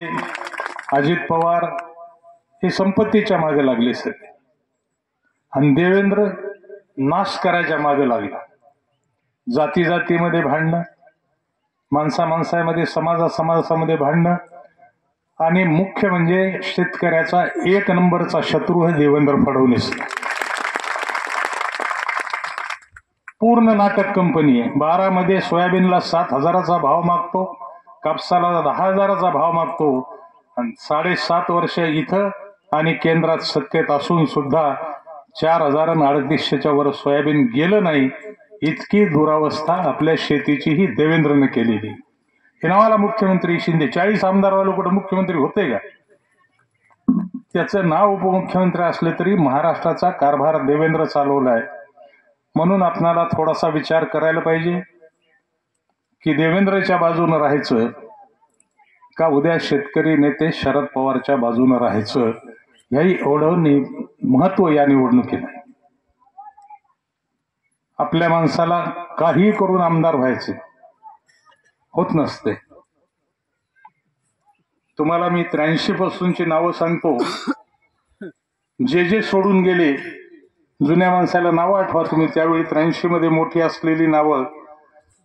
अजित पवार हे संपत्तीच्या मागे लागले सगळे आणि देवेंद्र नाश करायच्या मागे लागला. जाती जातीमध्ये भांडणं, माणसा माणसामध्ये, समाजामध्ये भांडणं आणि मुख्य म्हणजे शेतकऱ्याचा एक नंबरचा शत्रू आहे देवेंद्र फडणवीस. पूर्ण नाटक कंपनी आहे. 12 मध्ये सोयाबीनला 7,000चा भाव मागतो, कापसाला 10,000चा भाव मागतो आणि 7.5 वर्ष इथं आणि केंद्रात सत्तेत असून सुद्धा 4,000 आणि 3,800च्या वर सोयाबीन गेलं नाही. इतकी दुरावस्था आपल्या शेतीची ही देवेंद्रने केलेली. हे नावाला मुख्यमंत्री शिंदे. 40 आमदारवाले कुठे मुख्यमंत्री होते का? त्याचं नाव उपमुख्यमंत्री असले तरी महाराष्ट्राचा कारभार देवेंद्र चालवलाय. म्हणून आपणाला थोडासा विचार करायला पाहिजे की देवेंद्रच्या बाजूने राहायचं का उद्या शेतकरी नेते शरद पवारच्या बाजूने राहायचं. याही एवढं महत्व या निवडणुकीला. आपल्या माणसाला काही करून आमदार व्हायचे होत नसते. तुम्हाला मी 83 पासूनची नावं सांगतो. जे सोडून गेले, जुन्या माणसाला नावं आठवा तुम्ही. त्यावेळी 83 मध्ये मोठी असलेली नावं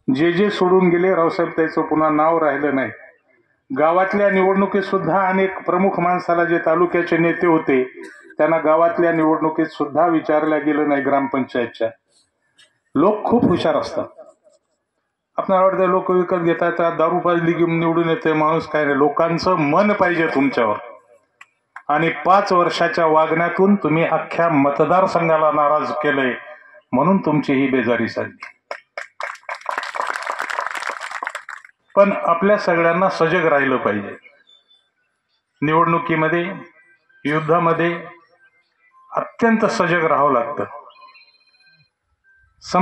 जे सोडून गेले. रावसाहेब त्याचं पुन्हा नाव राहिलं नाही. गावातल्या निवडणुकीत सुद्धा अनेक प्रमुख माणसाला, जे तालुक्याचे नेते होते, त्यांना गावातल्या निवडणुकीत सुद्धा विचारल्या गेलं नाही. ग्रामपंचायतच्या लोक खूप हुशार असतात. आपल्याला वाटतं लोक विकत घेतात, दारू पाजली की निवडून येते माणूस. काय नाही, लोकांचं मन पाहिजे तुमच्यावर. आणि 5 वर्षाच्या वागण्यातून तुम्ही अख्ख्या मतदारसंघाला नाराज केलंय, म्हणून तुमची ही बेजारी झाली. पण आपल्या सगळ्यांना सजग राहिलं पाहिजे. निवडणुकीमध्ये, युद्धामध्ये अत्यंत सजग राहावं लागतं.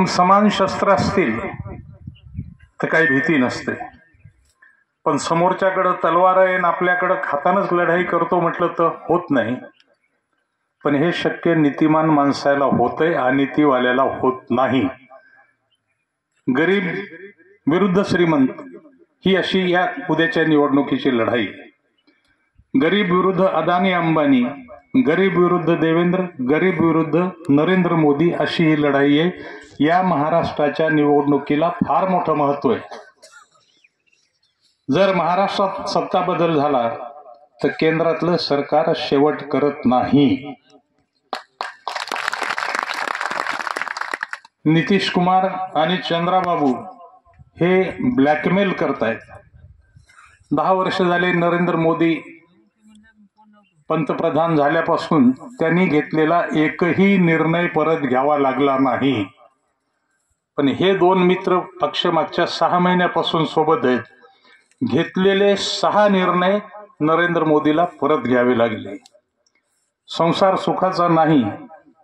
समान शस्त्र असतील तर काही भीती नसते. पण समोरच्याकडं तलवार आहे आणि आपल्याकडं खातानच लढाई करतो म्हटलं तर होत नाही. पण हे शक्य नीतिमान माणसाला होतंय, अनितीवाल्याला होत नाही. गरीब विरुद्ध श्रीमंत ही अशी या उद्याच्या निवडणुकीची लढाई. गरीब विरुद्ध अदानी अंबानी, गरीब विरुद्ध देवेंद्र, गरीब विरुद्ध नरेंद्र मोदी, अशी ही लढाई आहे. या महाराष्ट्राच्या निवडणुकीला फार मोठं महत्व आहे. जर महाराष्ट्रात सत्ता बदल झाला तर केंद्रातलं सरकार शेवट करत नाही. नितीश कुमार आणि चंद्राबाबू हे ब्लॅकमेल करतायत. 10 वर्ष झाले नरेंद्र मोदी पंतप्रधान झाल्यापासून त्यांनी घेतलेला एकही निर्णय परत घ्यावा लागला नाही. पण हे 2 मित्र पक्ष मागच्या 6 महिन्यापासून सोबत आहेत. घेतलेले 6 निर्णय नरेंद्र मोदीला परत घ्यावे लागले. संसार सुखाचा नाही.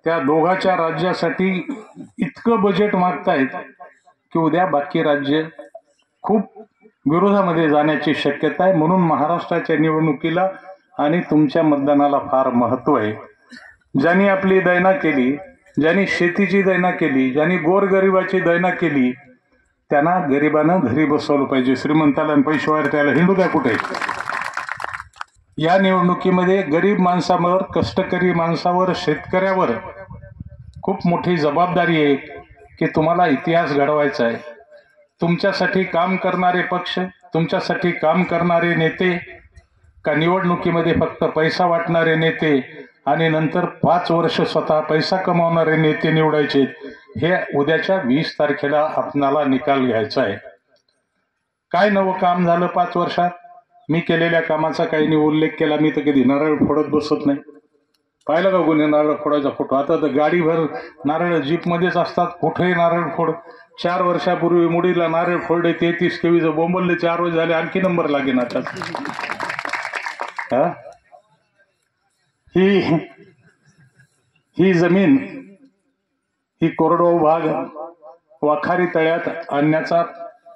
त्या दोघांच्या राज्यासाठी इतकं बजेट मागतायत की उद्या बाकी राज्य खूप विरोधामध्ये जाण्याची शक्यता आहे. म्हणून महाराष्ट्राच्या निवडणुकीला आणि तुमच्या मतदानाला फार महत्व आहे. ज्यांनी आपली दैना केली, ज्यांनी शेतीची दैना केली, ज्यांनी गोरगरिबाची दैना केली, त्यांना गरिबानं घरी बसवलं पाहिजे. श्रीमंताला पैशावर त्याला हिंडू द्या कुठे. या निवडणुकीमध्ये गरीब माणसावर, कष्टकरी माणसावर, शेतकऱ्यावर खूप मोठी जबाबदारी आहे की तुम्हाला इतिहास घडवायचा आहे. तुमच्यासाठी काम करणारे पक्ष, तुमच्यासाठी काम करणारे नेते, का निवडणुकीमध्ये फक्त पैसा वाटणारे नेते आणि नंतर 5 वर्ष स्वतः पैसा कमावणारे नेते निवडायचे. हे उद्याच्या 20 तारखेला आपणाला निकाल घ्यायचा आहे. काय नवं काम झालं 5 वर्षात? मी केलेल्या कामाचा काही उल्लेख केला. मी तर कधी नारळ फोडत बसत नाही. पाहिलं का कोणी नारळ फोडायचा फोटो? आता तर गाडीभर नारळ जीपमध्येच असतात. कुठेही नारळ फोड. 4 वर्षापूर्वी मुडीला नारळ फोडले 33 केवीचं बोंबलले. 4 वर्ष झाले, आणखी नंबर लागेल आता. ही जमीन, ही कोरडवाहू भाग वाखारी तळ्यात आणण्याचा,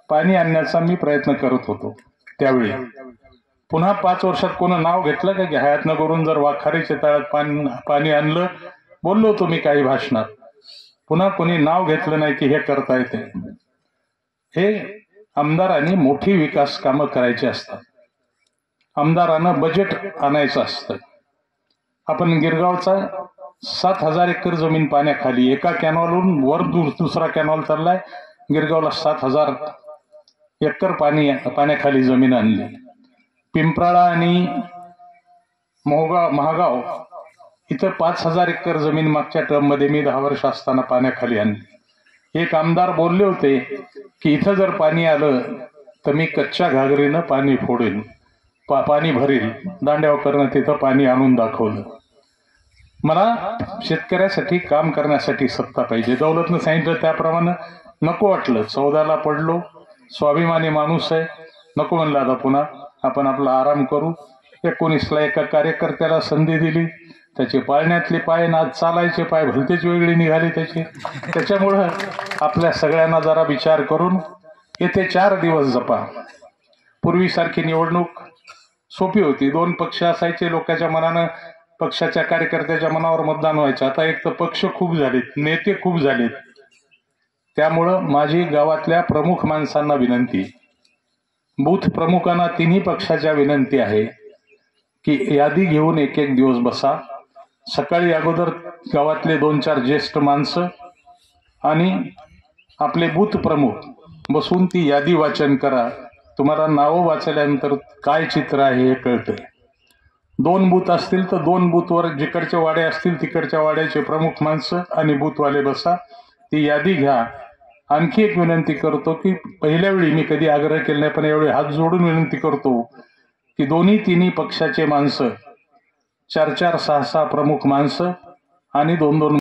पाणी आणण्याचा मी प्रयत्न करत होतो. त्यावेळी पुन्हा 5 वर्षात कोण नाव घेतलं का की हयातनं करून जर वाखारीच्या तळ्यात पाणी आणलं? बोललो होतो मी काही भाषणात. पुन्हा कोणी नाव घेतलं नाही की हे करता येते. हे आमदारांनी मोठी विकास कामं करायची असतात. आमदारानं बजेट आणायचं असतं. आपण गिरगावचा 7,000 एकर जमीन पाण्याखाली, एका कॅनॉलहून वर दुसरा कॅनॉल चाललाय. गिरगावला 7,000 एकर पाण्याखाली जमीन आणली. पिंपराळा आणि महागाव इथं 5,000 एकर जमीन मागच्या टर्म मध्ये मी 10 वर्ष असताना पाण्याखाली आणली. एक आमदार बोलले होते की इथं जर पाणी आलं तर मी कच्च्या घागरीनं पाणी फोडेन, पाणी भरेल. दांड्यावकरनं तिथं पाणी आणून दाखवलं. मला शेतकऱ्यासाठी काम करण्यासाठी सत्ता पाहिजे. दौलतनं सांगितलं त्याप्रमाणे नको वाटलं. 14ला पडलो. स्वाभिमानी माणूस आहे. नको म्हणलं आता पुन्हा आपण आपला आराम करू. 19ला एका कार्यकर्त्याला संधी दिली. त्याचे पाळण्यातले पाय ना चालायचे पाय भलतेच वेगळे निघाले त्याचे. त्याच्यामुळं आपल्या सगळ्यांना जरा विचार करून येथे 4 दिवस जपा. पूर्वीसारखी निवडणूक सोपी होती. 2 पक्ष असायचे. लोकांच्या मनानं, पक्षाच्या कार्यकर्त्याच्या मनावर मतदान व्हायचं. आता एक तर पक्ष खूप झालेत, नेते खूप झालेत. त्यामुळं माझी गावातल्या प्रमुख माणसांना विनंती, बूथ प्रमुखांना तिन्ही पक्षाच्या विनंती आहे की यादी घेऊन एक दिवस बसा. सकाळी अगोदर गावातले 2-4 ज्येष्ठ माणसं आणि आपले बूथ प्रमुख बसून ती यादी वाचन करा. तुम्हाला नावं वाचल्यानंतर काय चित्र आहे हे कळतंय. 2 बूथ असतील तर 2 बूथवर जिकडचे वाडे असतील तिकडच्या वाड्याचे प्रमुख माणसं आणि बूथवाले बसा. ती यादी घ्या. आणखी एक विनंती करतो की पहिल्या वेळी मी कधी आग्रह केला नाही, पण यावेळी हात जोडून विनंती करतो की तिन्ही पक्षाचे माणसं, 4-4, 6-6 प्रमुख माणसं आणि 2-2